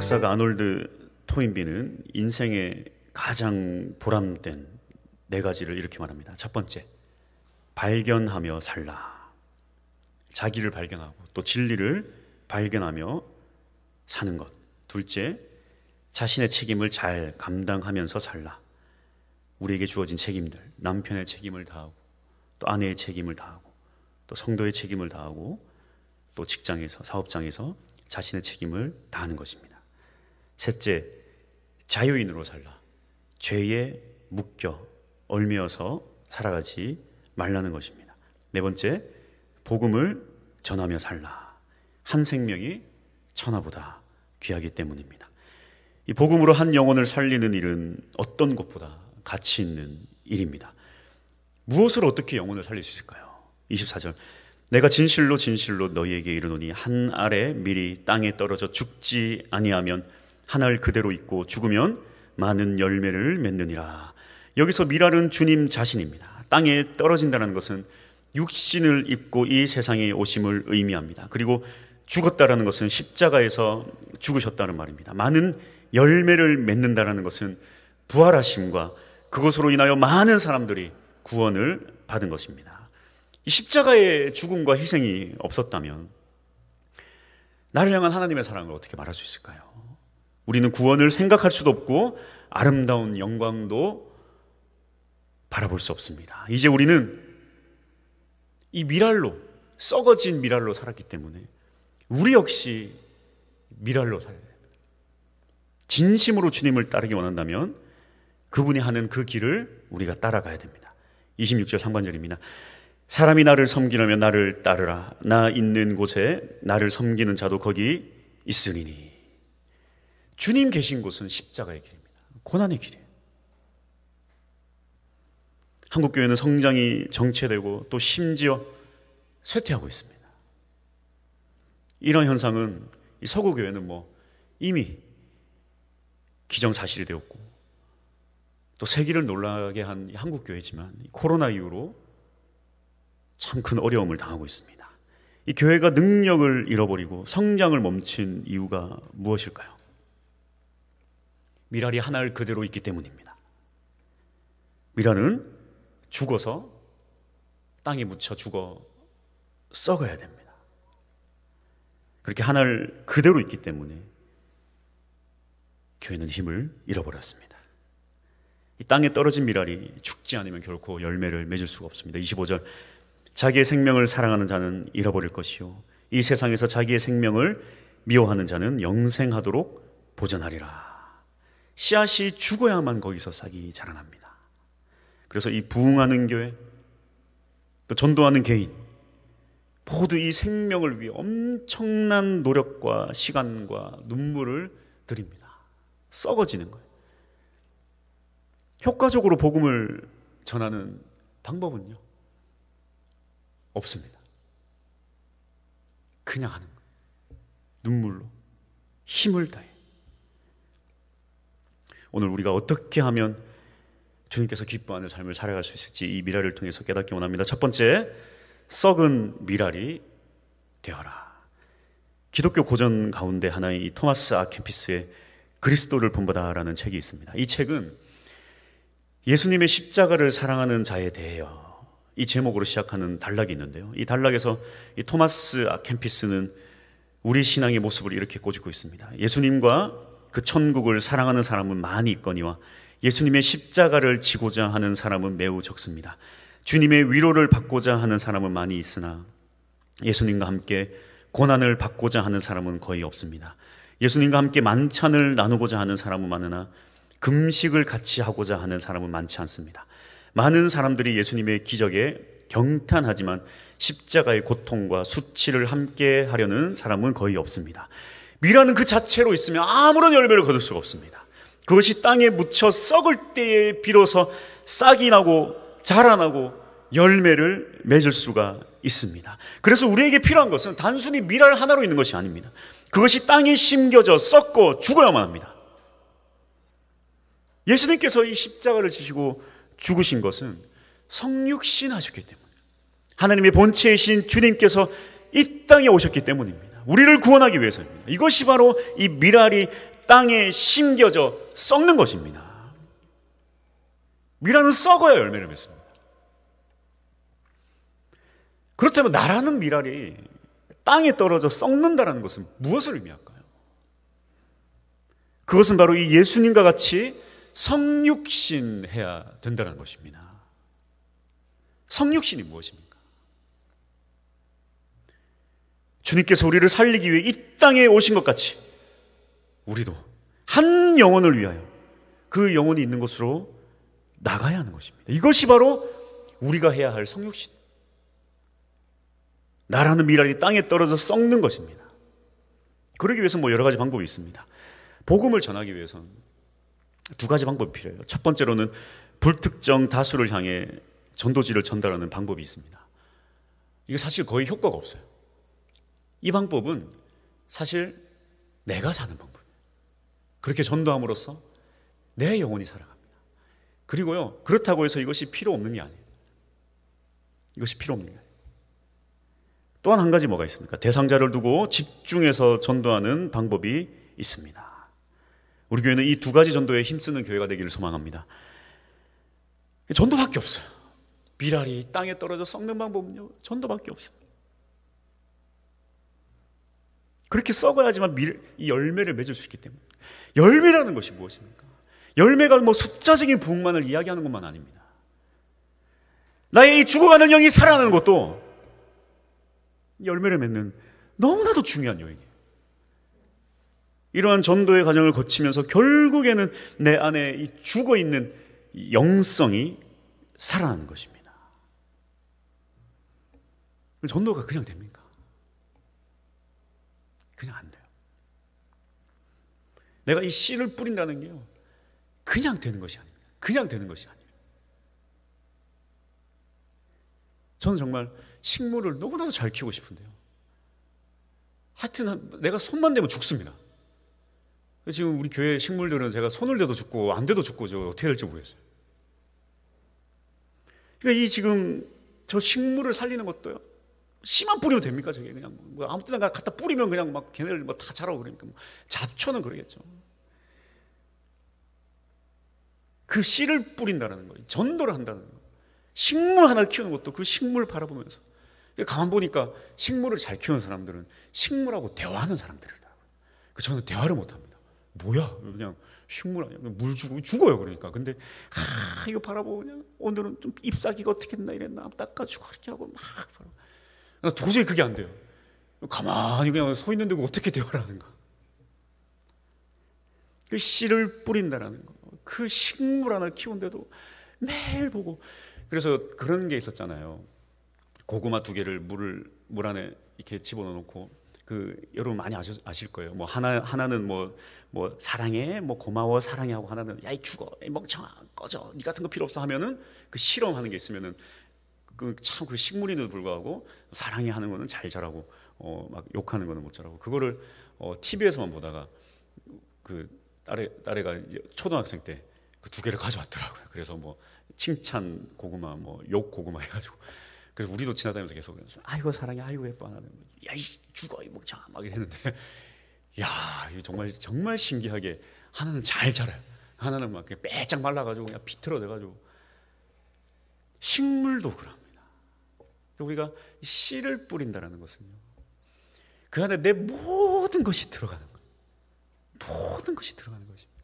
역사가 아놀드 토인비는 인생의 가장 보람된 4가지를 이렇게 말합니다. 첫 번째, 발견하며 살라. 자기를 발견하고 또 진리를 발견하며 사는 것. 둘째, 자신의 책임을 잘 감당하면서 살라. 우리에게 주어진 책임들, 남편의 책임을 다하고 또 아내의 책임을 다하고 또 성도의 책임을 다하고 또 직장에서, 사업장에서 자신의 책임을 다하는 것입니다. 셋째, 자유인으로 살라. 죄에 묶여 얽매여서 살아가지 말라는 것입니다. 네 번째, 복음을 전하며 살라. 한 생명이 천하보다 귀하기 때문입니다. 이 복음으로 한 영혼을 살리는 일은 어떤 것보다 가치 있는 일입니다. 무엇으로 어떻게 영혼을 살릴 수 있을까요? 24절, 내가 진실로 진실로 너희에게 이르노니 한 알에 밀이 땅에 떨어져 죽지 아니하면 한 알 그대로 있고 죽으면 많은 열매를 맺느니라. 여기서 밀알은 주님 자신입니다. 땅에 떨어진다는 것은 육신을 입고 이 세상에 오심을 의미합니다. 그리고 죽었다는 것은 십자가에서 죽으셨다는 말입니다. 많은 열매를 맺는다는 것은 부활하심과 그것으로 인하여 많은 사람들이 구원을 받은 것입니다. 이 십자가의 죽음과 희생이 없었다면 나를 향한 하나님의 사랑을 어떻게 말할 수 있을까요? 우리는 구원을 생각할 수도 없고 아름다운 영광도 바라볼 수 없습니다. 이제 우리는 이 밀알로, 썩어진 밀알로 살았기 때문에 우리 역시 밀알로 살아야 됩니다. 진심으로 주님을 따르기 원한다면 그분이 하는 그 길을 우리가 따라가야 됩니다. 26절 상반절입니다. 사람이 나를 섬기려면 나를 따르라. 나 있는 곳에 나를 섬기는 자도 거기 있으리니. 주님 계신 곳은 십자가의 길입니다. 고난의 길이에요. 한국교회는 성장이 정체되고 또 심지어 쇠퇴하고 있습니다. 이런 현상은 이 서구교회는 이미 기정사실이 되었고 또 세계를 놀라게 한 한국교회지만 코로나 이후로 참 큰 어려움을 당하고 있습니다. 이 교회가 능력을 잃어버리고 성장을 멈춘 이유가 무엇일까요? 밀알이 하나를 그대로 있기 때문입니다. 밀알은 죽어서 땅에 묻혀 죽어 썩어야 됩니다. 그렇게 하나를 그대로 있기 때문에 교회는 힘을 잃어버렸습니다. 이 땅에 떨어진 밀알이 죽지 않으면 결코 열매를 맺을 수가 없습니다. 25절, 자기의 생명을 사랑하는 자는 잃어버릴 것이요 이 세상에서 자기의 생명을 미워하는 자는 영생하도록 보존하리라. 씨앗이 죽어야만 거기서 싹이 자라납니다. 그래서 이 부흥하는 교회, 또 전도하는 개인 모두 이 생명을 위해 엄청난 노력과 시간과 눈물을 드립니다. 썩어지는 거예요. 효과적으로 복음을 전하는 방법은요? 없습니다. 그냥 하는 거예요. 눈물로 힘을 다해. 오늘 우리가 어떻게 하면 주님께서 기뻐하는 삶을 살아갈 수 있을지 이 밀알을 통해서 깨닫기 원합니다. 첫 번째, 썩은 밀알이 되어라. 기독교 고전 가운데 하나인 이 토마스 아 캠피스의 그리스도를 본받아라는 책이 있습니다. 이 책은 예수님의 십자가를 사랑하는 자에 대하여 이 제목으로 시작하는 단락이 있는데요. 이 단락에서 이 토마스 아 캠피스는 우리 신앙의 모습을 이렇게 꼬집고 있습니다. 예수님과 그 천국을 사랑하는 사람은 많이 있거니와 예수님의 십자가를 지고자 하는 사람은 매우 적습니다. 주님의 위로를 받고자 하는 사람은 많이 있으나 예수님과 함께 고난을 받고자 하는 사람은 거의 없습니다. 예수님과 함께 만찬을 나누고자 하는 사람은 많으나 금식을 같이 하고자 하는 사람은 많지 않습니다. 많은 사람들이 예수님의 기적에 경탄하지만 십자가의 고통과 수치를 함께 하려는 사람은 거의 없습니다. 밀알은 그 자체로 있으면 아무런 열매를 거둘 수가 없습니다. 그것이 땅에 묻혀 썩을 때에 비로소 싹이 나고 자라나고 열매를 맺을 수가 있습니다. 그래서 우리에게 필요한 것은 단순히 밀알 하나로 있는 것이 아닙니다. 그것이 땅에 심겨져 썩고 죽어야만 합니다. 예수님께서 이 십자가를 지시고 죽으신 것은 성육신 하셨기 때문에, 하나님의 본체이신 주님께서 이 땅에 오셨기 때문입니다. 우리를 구원하기 위해서입니다. 이것이 바로 이 밀알이 땅에 심겨져 썩는 것입니다. 미라는 썩어야 열매를 맺습니다. 그렇다면 나라는 미랄이 땅에 떨어져 썩는다는 것은 무엇을 의미할까요? 그것은 바로 이 예수님과 같이 성육신해야 된다는 것입니다. 성육신이 무엇입니까? 주님께서 우리를 살리기 위해 이 땅에 오신 것 같이 우리도 한 영혼을 위하여 그 영혼이 있는 곳으로 나가야 하는 것입니다. 이것이 바로 우리가 해야 할 성육신. 나라는 미랄이 땅에 떨어져 썩는 것입니다. 그러기 위해서 여러 가지 방법이 있습니다. 복음을 전하기 위해서는 두 가지 방법이 필요해요. 첫 번째로는 불특정 다수를 향해 전도지를 전달하는 방법이 있습니다. 이게 사실 거의 효과가 없어요. 이 방법은 사실 내가 사는 방법이에요. 그렇게 전도함으로써 내 영혼이 살아갑니다. 그리고요, 그렇다고 해서 이것이 필요 없는 게 아니에요. 이것이 필요 없는 게 아니에요. 또한 한 가지 뭐가 있습니까? 대상자를 두고 집중해서 전도하는 방법이 있습니다. 우리 교회는 이 두 가지 전도에 힘쓰는 교회가 되기를 소망합니다. 전도밖에 없어요. 미랄이 땅에 떨어져 썩는 방법은요, 전도밖에 없어요. 그렇게 썩어야지만 이 열매를 맺을 수 있기 때문에. 열매라는 것이 무엇입니까? 열매가 숫자적인 부흥만을 이야기하는 것만 아닙니다. 나의 이 죽어가는 영이 살아나는 것도 열매를 맺는 너무나도 중요한 요인이에요. 이러한 전도의 과정을 거치면서 결국에는 내 안에 이 죽어있는 영성이 살아나는 것입니다. 전도가 그냥 됩니까? 그냥 안 돼요. 내가 이 씨를 뿌린다는 게요, 그냥 되는 것이 아닙니다. 그냥 되는 것이 아니에요. 저는 정말 식물을 너무나도 잘 키우고 싶은데요, 하여튼 내가 손만 대면 죽습니다. 지금 우리 교회 식물들은 제가 손을 대도 죽고 안 대도 죽고 저 어떻게 될지 모르겠어요. 그러니까 이 지금 저 식물을 살리는 것도요, 씨만 뿌리면 됩니까? 저게 그냥 아무 때나 갖다 뿌리면 그냥 막 걔네들 다 자라고 그러니까 잡초는 그러겠죠. 그 씨를 뿌린다는 거예요. 전도를 한다는 거예요. 식물 하나 키우는 것도 그 식물을 바라보면서. 가만 보니까 식물을 잘 키우는 사람들은 식물하고 대화하는 사람들이더라고요. 저는 대화를 못합니다. 뭐야? 그냥 식물 아니야? 물 주고 죽어요. 그러니까. 근데 이거 바라보고 그냥 오늘은 좀 잎사귀가 어떻게 했나 이랬나 닦아주고 그렇게 하고 막 바라보고. 도저히 그게 안 돼요. 가만히 그냥 서 있는데 어떻게 대화를 하는가? 그 씨를 뿌린다라는 거. 그 식물 하나를 키우는데도 매일 보고. 그래서 그런 게 있었잖아요. 고구마 2개를 물 안에 이렇게 집어넣고, 여러분 많이 아실 거예요. 하나는 사랑해, 고마워, 사랑해 하고, 하나는 야, 이 죽어, 이 멍청아, 꺼져, 니 같은 거 필요 없어 하면은 그 실험하는 게 있으면은 참 그 식물인데도 불구하고 사랑해 하는 거는 잘 자라고, 막 욕하는 거는 못 자라고. 그거를 TV에서만 보다가 딸애가 초등학생 때 그 2개를 가져왔더라고요. 그래서 칭찬 고구마, 욕 고구마 해가지고. 그래서 우리도 지나다니면서 계속 아이고 사랑해, 아이고 예뻐 하는, 야 이 죽어 이 멍청아 막 이랬는데, 야 이거 정말 신기하게 하나는 잘 자라요. 하나는 막 빼짝 말라가지고 그냥 비틀어져가지고. 식물도 그럽니다. 우리가 씨를 뿌린다는 것은요, 그 안에 내 모든 것이 들어가는 거예요. 모든 것이 들어가는 것입니다.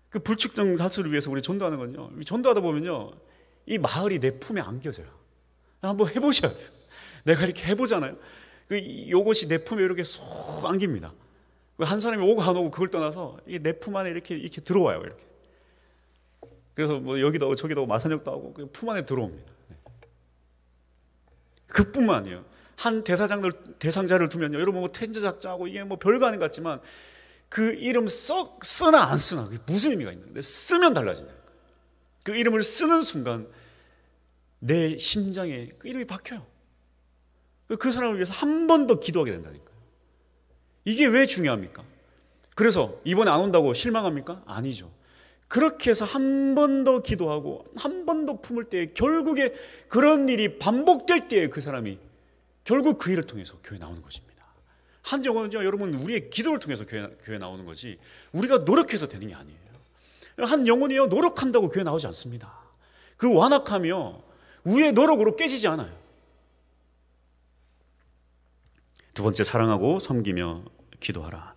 그 불특정 다수를 위해서 우리 전도하는 건요, 전도하다 보면요, 이 마을이 내 품에 안겨져요. 한번 해보셔야 돼요. 내가 이렇게 해보잖아요. 요것이 내 품에 이렇게 쏙 안깁니다. 한 사람이 오고 안 오고 그걸 떠나서 이게 내 품 안에 이렇게 들어와요. 이렇게. 그래서 여기도 오고 저기도 오고 마산역도 하고 품 안에 들어옵니다. 그뿐만 아니에요. 한 대상자를 두면요, 여러분 텐트작자하고 이게 별거 아닌 것 같지만 그 이름 쓰나 안 쓰나 그게 무슨 의미가 있는데, 쓰면 달라진다니까. 그 이름을 쓰는 순간 내 심장에 그 이름이 박혀요. 그 사람을 위해서 한 번 더 기도하게 된다니까요. 이게 왜 중요합니까? 그래서 이번에 안 온다고 실망합니까? 아니죠. 그렇게 해서 한 번 더 기도하고 한 번 더 품을 때, 결국에 그런 일이 반복될 때에 그 사람이 결국 그 일을 통해서 교회에 나오는 것입니다. 한 영혼은요, 여러분, 우리의 기도를 통해서 교회 나오는 거지 우리가 노력해서 되는 게 아니에요. 한 영혼이요, 노력한다고 교회 나오지 않습니다. 그 완악하며 우리의 노력으로 깨지지 않아요. 두 번째, 사랑하고 섬기며 기도하라.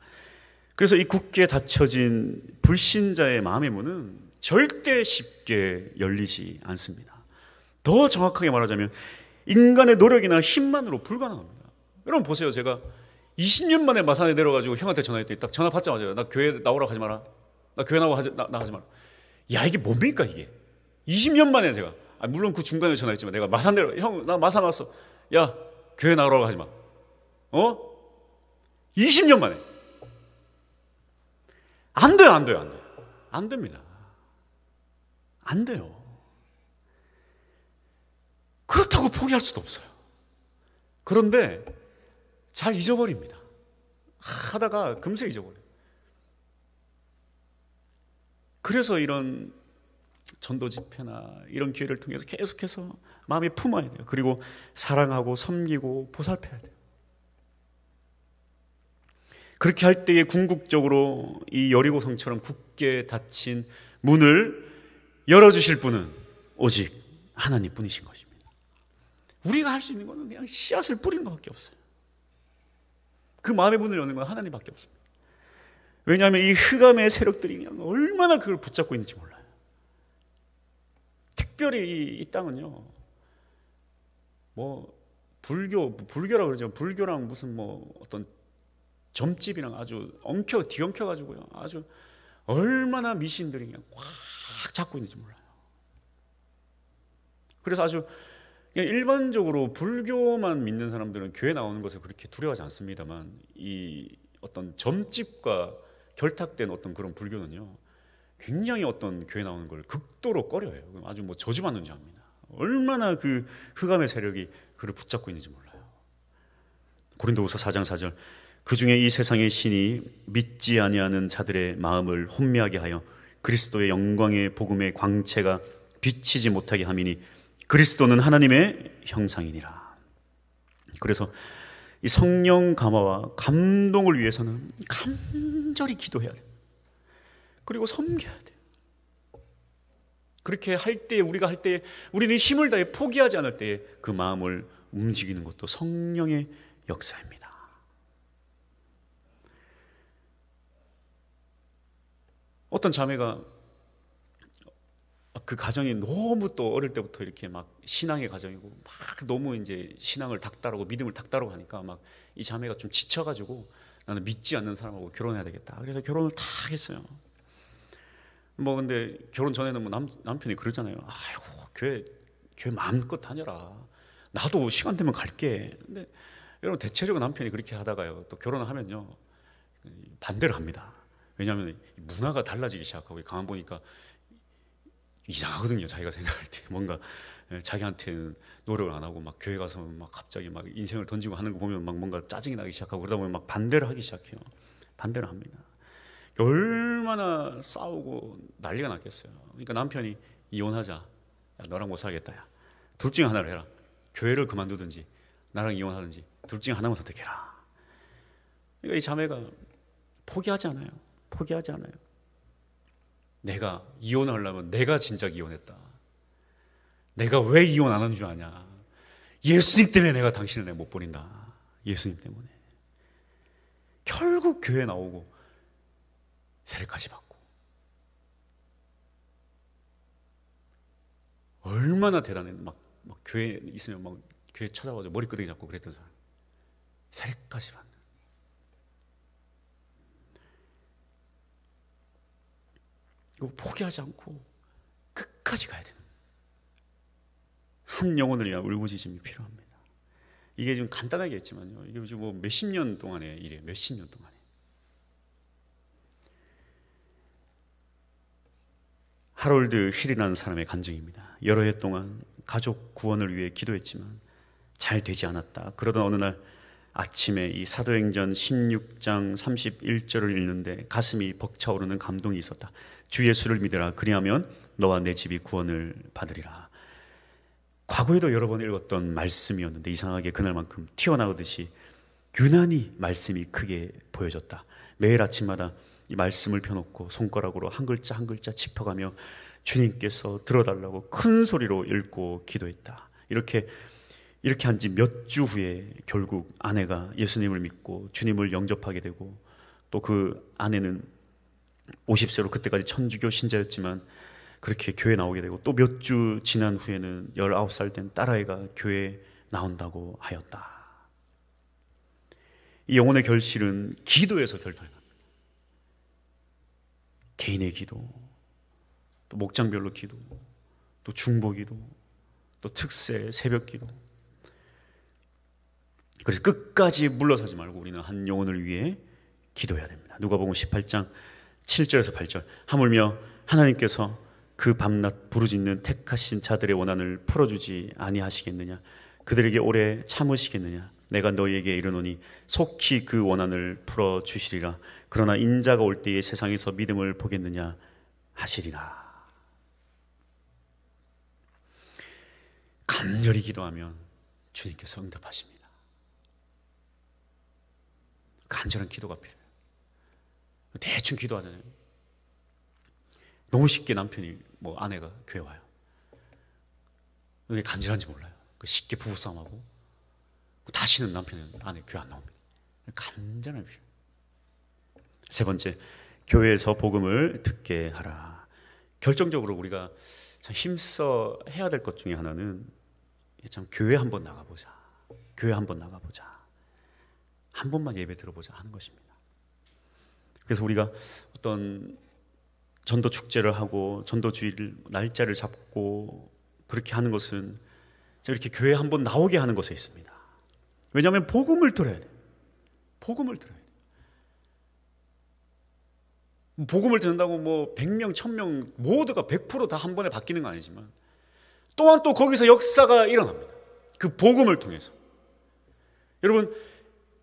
그래서 이 굳게 닫혀진 불신자의 마음의 문은 절대 쉽게 열리지 않습니다. 더 정확하게 말하자면 인간의 노력이나 힘만으로 불가능합니다. 여러분 보세요. 제가 20년 만에 마산에 내려가지고 형한테 전화했더니 딱 전화 받자마자 나 교회 나오라고 하지 마라. 나 교회 나오지 마라. 야, 이게 뭡니까 이게? 20년 만에 제가, 물론 그 중간에 전화했지만 내가 마산 내려, 형 나 마산 왔어. 야, 교회 나오라고 하지 마. 20년 만에. 안 돼요. 안 됩니다. 안 돼요. 그렇다고 포기할 수도 없어요. 그런데 잘 잊어버립니다. 하다가 금세 잊어버려요. 그래서 이런 전도 집회나 이런 기회를 통해서 계속해서 마음에 품어야 돼요. 그리고 사랑하고 섬기고 보살펴야 돼요. 그렇게 할 때에 궁극적으로 이 여리고성처럼 굳게 닫힌 문을 열어주실 분은 오직 하나님 뿐이신 것입니다. 우리가 할 수 있는 것은 그냥 씨앗을 뿌리는 것밖에 없어요. 그 마음의 문을 여는 건 하나님밖에 없습니다. 왜냐하면 이 흑암의 세력들이 그냥 얼마나 그걸 붙잡고 있는지 몰라요. 특별히 이 땅은요, 뭐 불교라고 그러죠. 불교랑 무슨 뭐 어떤 점집이랑 아주 뒤엉켜 가지고요, 아주 얼마나 미신들이 그냥 꽉 잡고 있는지 몰라요. 그래서 아주 그냥 일반적으로 불교만 믿는 사람들은 교회 나오는 것을 그렇게 두려워하지 않습니다만, 이 어떤 점집과 결탁된 어떤 그런 불교는요, 굉장히 어떤 교회 나오는 걸 극도로 꺼려해요. 아주 뭐 저주받는 줄 압니다. 얼마나 그 흑암의 세력이 그를 붙잡고 있는지 몰라요. 고린도후서 4장 4절, 그 중에 이 세상의 신이 믿지 아니하는 자들의 마음을 혼미하게 하여 그리스도의 영광의 복음의 광채가 비치지 못하게 함이니 그리스도는 하나님의 형상이니라. 그래서 이 성령 감화와 감동을 위해서는 간절히 기도해야 돼요. 그리고 섬겨야 돼요. 그렇게 할 때, 우리가 할 때, 우리는 힘을 다해 포기하지 않을 때 그 마음을 움직이는 것도 성령의 역사입니다. 어떤 자매가 그 가정이 너무 또 어릴 때부터 이렇게 막 신앙의 가정이고 막 너무 이제 신앙을 닥달하고 믿음을 닥달하고 하니까 막 이 자매가 좀 지쳐가지고 나는 믿지 않는 사람하고 결혼해야 되겠다. 그래서 결혼을 다 했어요. 뭐 근데 결혼 전에는 뭐 남편이 그러잖아요. 아이고 교회 마음껏 다녀라. 나도 시간 되면 갈게. 근데 여러분 대체적으로 남편이 그렇게 하다가요, 또 결혼을 하면요 반대를 합니다. 왜냐하면 문화가 달라지기 시작하고 가만 보니까 이상하거든요. 자기가 생각할 때 뭔가 자기한테는 노력을 안 하고 막 교회 가서 막 갑자기 막 인생을 던지고 하는 거 보면 막 뭔가 짜증이 나기 시작하고 그러다 보면 막 반대를 하기 시작해요. 반대를 합니다. 얼마나 싸우고 난리가 났겠어요. 그러니까 남편이 이혼하자. 야, 너랑 못 살겠다. 야. 둘 중에 하나를 해라. 교회를 그만두든지 나랑 이혼하든지 둘 중에 하나만 선택해라. 그러니까 이 자매가 포기하지 않아요. 내가 이혼을 하려면 내가 진작 이혼했다. 내가 왜 이혼 안 하는 줄 아냐. 예수님 때문에 내가 당신을 내가 못 버린다. 예수님 때문에. 결국 교회 나오고 세례까지 받고. 얼마나 대단해. 막 교회 있으면 막 교회 찾아와서 머리끄댕이 잡고 그랬던 사람. 세례까지 받는. 이거 포기하지 않고 끝까지 가야 되는. 한 영혼을 위한 울부짖음이 필요합니다. 이게 좀 간단하게 했지만요, 이게 지금 뭐 몇십 년 동안의 일이에요. 몇십 년 동안에. 하롤드 힐이라는 사람의 간증입니다. 여러 해 동안 가족 구원을 위해 기도했지만 잘 되지 않았다. 그러던 어느 날 아침에 이 사도행전 16장 31절을 읽는데 가슴이 벅차오르는 감동이 있었다. 주 예수를 믿으라. 그리하면 너와 내 집이 구원을 받으리라. 과거에도 여러 번 읽었던 말씀이었는데 이상하게 그날만큼 튀어나오듯이 유난히 말씀이 크게 보여졌다. 매일 아침마다 이 말씀을 펴놓고 손가락으로 한 글자 한 글자 짚어가며 주님께서 들어달라고 큰 소리로 읽고 기도했다. 이렇게 한 지 몇 주 후에 결국 아내가 예수님을 믿고 주님을 영접하게 되고, 또 그 아내는 50세로 그때까지 천주교 신자였지만 그렇게 교회 나오게 되고, 또 몇 주 지난 후에는 19살 된 딸아이가 교회에 나온다고 하였다. 이 영혼의 결실은 기도에서 결정합니다. 개인의 기도, 또 목장별로 기도, 또 중보 기도, 또 특세 새벽 기도. 그래서 끝까지 물러서지 말고 우리는 한 영혼을 위해 기도해야 됩니다. 누가복음 18장 7절에서 8절. 하물며 하나님께서 그 밤낮 부르짖는 택하신 자들의 원한을 풀어주지 아니하시겠느냐? 그들에게 오래 참으시겠느냐? 내가 너희에게 이르노니 속히 그 원한을 풀어주시리라. 그러나 인자가 올 때에 세상에서 믿음을 보겠느냐 하시리라. 간절히 기도하면 주님께서 응답하십니다. 간절한 기도가 필요해요. 대충 기도하잖아요. 너무 쉽게 남편이 아내가 교회 와요. 왜 간절한지 몰라요. 쉽게 부부싸움하고 다시는 남편은 아내 교회 안 나옵니다. 간절한 필요. 세 번째, 교회에서 복음을 듣게 하라. 결정적으로 우리가 참 힘써 해야 될 것 중에 하나는 참 교회 한번 나가보자. 교회 한번 나가보자. 한 번만 예배 들어보자 하는 것입니다. 그래서 우리가 어떤 전도 축제를 하고 전도 주일 날짜를 잡고 그렇게 하는 것은 이렇게 교회 한번 나오게 하는 것에 있습니다. 왜냐하면 복음을 들어야 돼요. 복음을 들어야 돼요. 복음을 듣는다고 100명, 1000명 모두가 100% 다 한 번에 바뀌는 건 아니지만 또한 또 거기서 역사가 일어납니다. 그 복음을 통해서. 여러분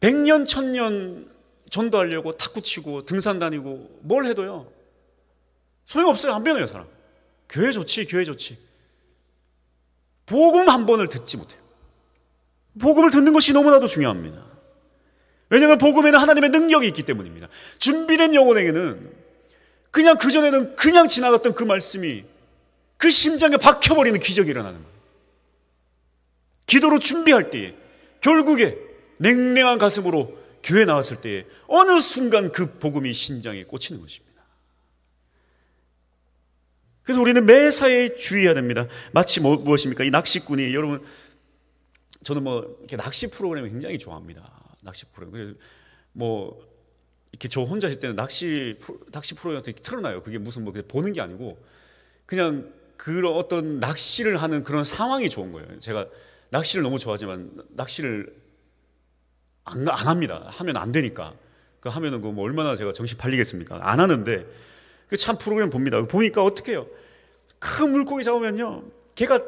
100년, 1000년 전도하려고 탁구 치고 등산 다니고 뭘 해도요 소용없어요. 안 변해요 사람. 교회 좋지, 교회 좋지. 복음 한 번을 듣지 못해요. 복음을 듣는 것이 너무나도 중요합니다. 왜냐하면 복음에는 하나님의 능력이 있기 때문입니다. 준비된 영혼에게는 그냥 그전에는 그냥 지나갔던 그 말씀이 그 심장에 박혀버리는 기적이 일어나는 거예요. 기도로 준비할 때에 결국에 냉랭한 가슴으로 교회 나왔을 때에 어느 순간 그 복음이 심장에 꽂히는 것입니다. 그래서 우리는 매사에 주의해야 됩니다. 마치 무엇입니까? 이 낚시꾼이, 여러분 저는 이렇게 낚시 프로그램을 굉장히 좋아합니다. 낚시 프로그램. 그래서 이렇게 저 혼자 있을 때는 낚시 프로그램 같은 게 틀어놔요. 그게 무슨 그냥 보는 게 아니고 그냥 그런 어떤 낚시를 하는 그런 상황이 좋은 거예요. 제가 낚시를 너무 좋아하지만 낚시를 안 합니다. 하면 안 되니까. 그 하면은 얼마나 제가 정신 팔리겠습니까? 안 하는데 그 참 프로그램 봅니다. 보니까 어떻게 해요? 큰 물고기 잡으면요, 걔가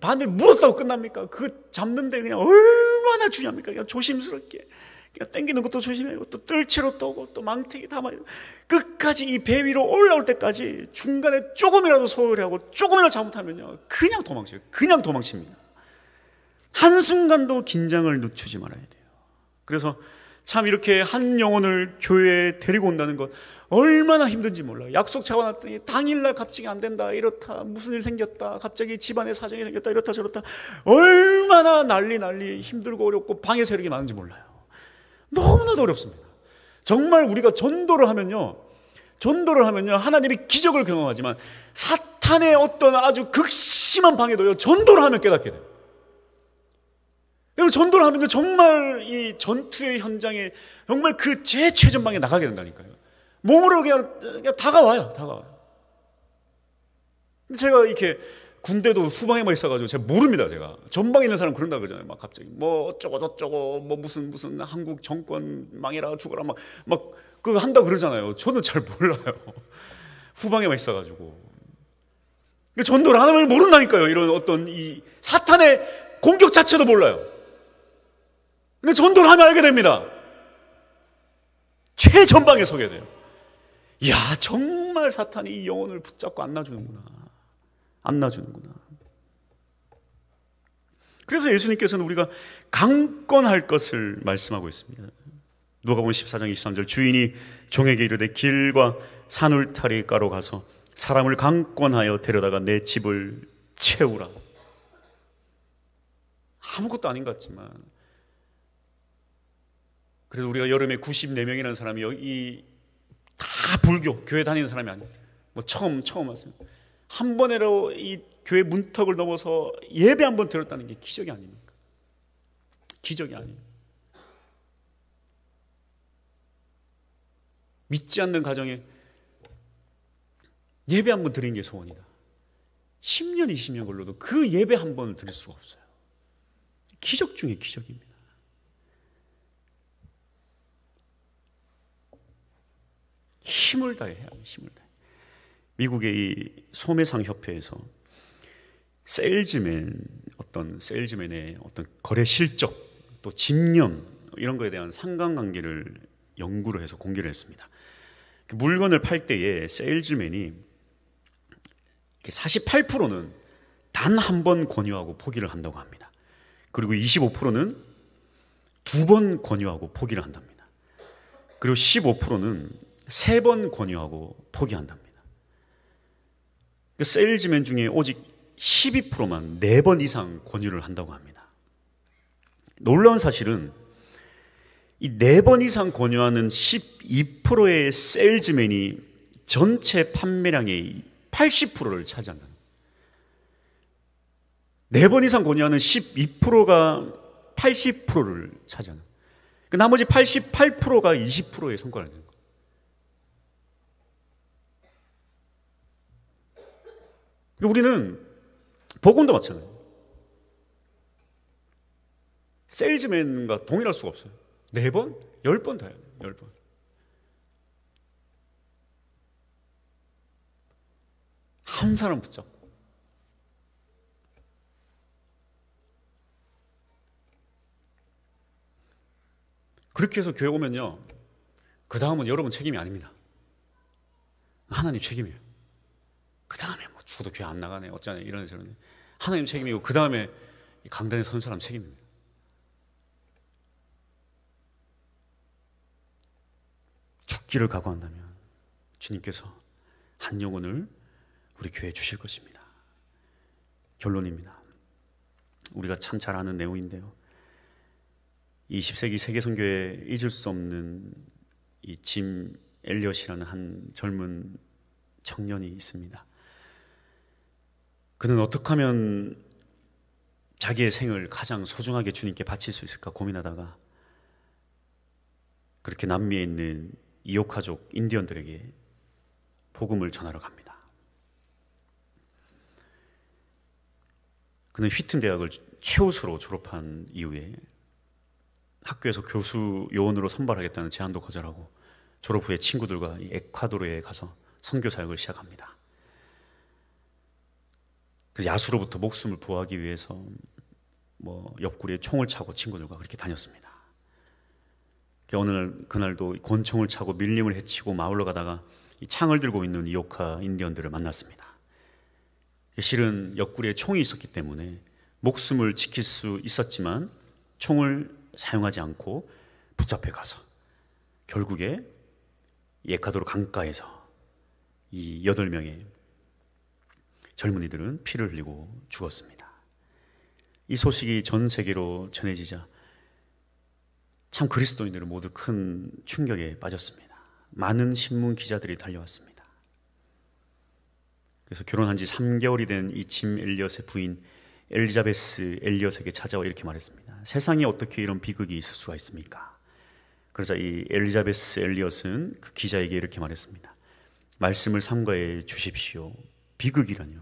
바늘 물었다고 끝납니까? 그 잡는데 그냥 얼마나 중요합니까? 그냥 조심스럽게 그냥 당기는 것도 조심해요. 또 뜰채로 떠고 또 망태기 담아요. 끝까지 이 배 위로 올라올 때까지 중간에 조금이라도 소홀히하고 조금이라도 잘못하면요 그냥 도망쳐요. 그냥 도망칩니다. 한순간도 긴장을 늦추지 말아야 돼요. 그래서 참 이렇게 한 영혼을 교회에 데리고 온다는 것 얼마나 힘든지 몰라요. 약속 잡아놨더니 당일날 갑자기 안 된다, 이렇다, 무슨 일 생겼다, 갑자기 집안에 사정이 생겼다, 이렇다 저렇다, 얼마나 난리 힘들고 어렵고 방해 세력이 많은지 몰라요. 너무나도 어렵습니다. 정말 우리가 전도를 하면요 하나님의 기적을 경험하지만 사탄의 어떤 아주 극심한 방해도요 전도를 하면 깨닫게 돼요. 여러분 전도를 하면서 정말 이 전투의 현장에 정말 그 최전방에 나가게 된다니까요. 몸으로 그냥 다가와요. 제가 이렇게 군대도 후방에만 있어가지고 제가 모릅니다. 제가 전방에 있는 사람 그런다 그러잖아요. 막 갑자기 어쩌고 저쩌고 무슨 한국 정권 망해라 죽어라 막 그거 한다고 그러잖아요. 저는 잘 몰라요. 후방에만 있어가지고 전도를 하나님을 모른다니까요. 이런 어떤 이 사탄의 공격 자체도 몰라요. 근데 전도를 하면 알게 됩니다. 최전방에 서게 돼요. 이야, 정말 사탄이 이 영혼을 붙잡고 안 놔주는구나. 그래서 예수님께서는 우리가 강권할 것을 말씀하고 있습니다. 누가복음 14장 23절, 주인이 종에게 이르되 길과 산울타리가로 가서 사람을 강권하여 데려다가 내 집을 채우라. 아무것도 아닌 것 같지만, 그래서 우리가 여름에 94명이라는 사람이 여기 다 불교 교회 다니는 사람이 아니에요. 뭐 처음 왔어요. 한 번에로 이 교회 문턱을 넘어서 예배 한 번 드렸다는 게 기적이 아닙니까? 기적이 아니에요. 믿지 않는 가정에 예배 한 번 드린 게 소원이다. 10년, 20년 걸려도 그 예배 한 번을 드릴 수가 없어요. 기적 중에 기적입니다. 힘을 다해야 해요. 힘을 다해. 미국의 이 소매상 협회에서 세일즈맨의 어떤 거래 실적, 또 집념, 이런 거에 대한 상관관계를 연구를 해서 공개를 했습니다. 물건을 팔 때에 세일즈맨이 48%는 단 한 번 권유하고 포기를 한다고 합니다. 그리고 25%는 두 번 권유하고 포기를 한답니다. 그리고 15%는 세 번 권유하고 포기한답니다. 세일즈맨 중에 오직 12%만 4번 이상 권유를 한다고 합니다. 놀라운 사실은 이 4번 이상 권유하는 12%의 세일즈맨이 전체 판매량의 80%를 차지한다. 4번 이상 권유하는 12%가 80%를 차지하는. 그 나머지 88%가 20%의 성과를 내는 거예요. 우리는 복음도 마찬가지예요. 세일즈맨과 동일할 수가 없어요. 4번? 10번 다 해야 돼요. 10번. 한 사람 붙잡고. 그렇게 해서 교회 오면요, 그 다음은 여러분 책임이 아닙니다. 하나님 책임이에요. 그 다음에 뭐 죽어도 교회 안 나가네, 어쩌네, 이러네 저러네. 하나님 책임이고, 그 다음에 강단에 선 사람 책임입니다. 죽기를 각오한다면 주님께서 한 영혼을 우리 교회에 주실 것입니다. 결론입니다. 우리가 참 잘 아는 내용인데요, 20세기 세계선교에 잊을 수 없는 이 짐 엘리엇이라는 한 젊은 청년이 있습니다. 그는 어떻게 하면 자기의 생을 가장 소중하게 주님께 바칠 수 있을까 고민하다가 그렇게 남미에 있는 이오카족 인디언들에게 복음을 전하러 갑니다. 그는 휘튼 대학을 최우수로 졸업한 이후에 학교에서 교수 요원으로 선발하겠다는 제안도 거절하고 졸업 후에 친구들과 에콰도르에 가서 선교 사역을 시작합니다. 그 야수로부터 목숨을 보호하기 위해서 옆구리에 총을 차고 친구들과 그렇게 다녔습니다. 그날도 권총을 차고 밀림을 헤치고 마을로 가다가 이 창을 들고 있는 이오카 인디언들을 만났습니다. 실은 옆구리에 총이 있었기 때문에 목숨을 지킬 수 있었지만 총을 사용하지 않고 붙잡혀 가서 결국에 에콰도르 강가에서 이 8명의 젊은이들은 피를 흘리고 죽었습니다. 이 소식이 전 세계로 전해지자 참 그리스도인들은 모두 큰 충격에 빠졌습니다. 많은 신문 기자들이 달려왔습니다. 그래서 결혼한 지 3개월이 된 이 짐 엘리엇의 부인 엘리자베스 엘리엇에게 찾아와 이렇게 말했습니다. 세상에 어떻게 이런 비극이 있을 수가 있습니까? 그러자 이 엘리자베스 엘리엇은 그 기자에게 이렇게 말했습니다. 말씀을 삼가해 주십시오. 비극이라뇨.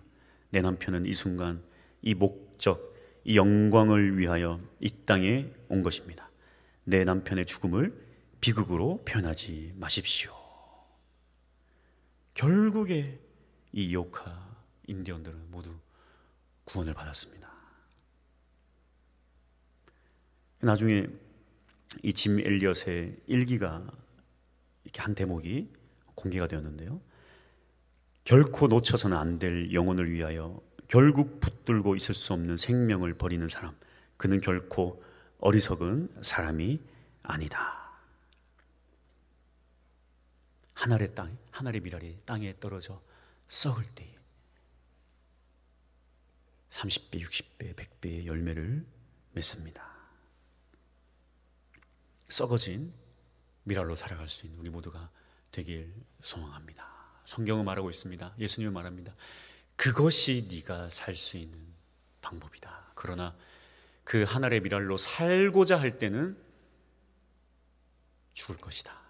내 남편은 이 순간 이 목적, 이 영광을 위하여 이 땅에 온 것입니다. 내 남편의 죽음을 비극으로 표현하지 마십시오. 결국에 이 이오카 인디언들은 모두 구원을 받았습니다. 나중에 이 짐 엘리엇의 일기가 이렇게 한 대목이 공개가 되었는데요, 결코 놓쳐서는 안 될 영혼을 위하여 결국 붙들고 있을 수 없는 생명을 버리는 사람, 그는 결코 어리석은 사람이 아니다. 하늘의 미랄이 땅에 떨어져 썩을 때에 30배, 60배, 100배의 열매를 맺습니다. 썩어진 미랄로 살아갈 수 있는 우리 모두가 되길 소망합니다. 성경은 말하고 있습니다. 예수님은 말합니다. 그것이 네가 살 수 있는 방법이다. 그러나 그 하늘의 미랄로 살고자 할 때는 죽을 것이다.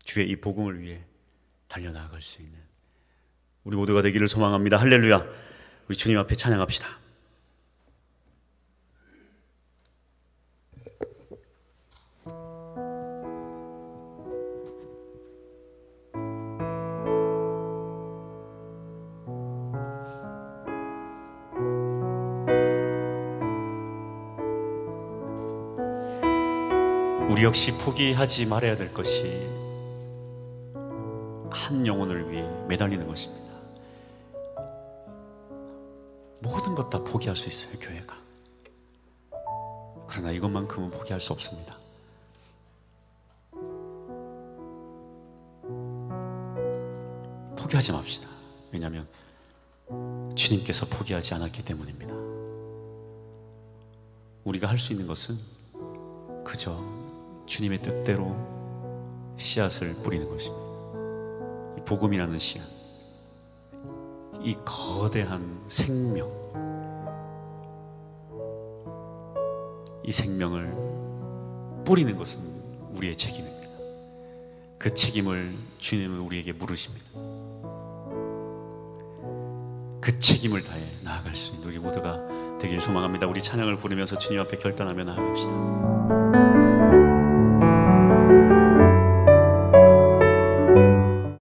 주의 이 복음을 위해 달려나갈 수 있는 우리 모두가 되기를 소망합니다. 할렐루야. 우리 주님 앞에 찬양합시다. 우리 역시 포기하지 말아야 될 것이 한 영혼을 위해 매달리는 것입니다. 모든 것 다 포기할 수 있어요, 교회가. 그러나 이것만큼은 포기할 수 없습니다. 포기하지 맙시다. 왜냐하면 주님께서 포기하지 않았기 때문입니다. 우리가 할 수 있는 것은 그저 주님의 뜻대로 씨앗을 뿌리는 것입니다. 이 복음이라는 씨앗, 이 거대한 생명, 이 생명을 뿌리는 것은 우리의 책임입니다. 그 책임을 주님은 우리에게 물으십니다. 그 책임을 다해 나아갈 수 있는 우리 모두가 되길 소망합니다. 우리 찬양을 부르면서 주님 앞에 결단하며 나아갑시다.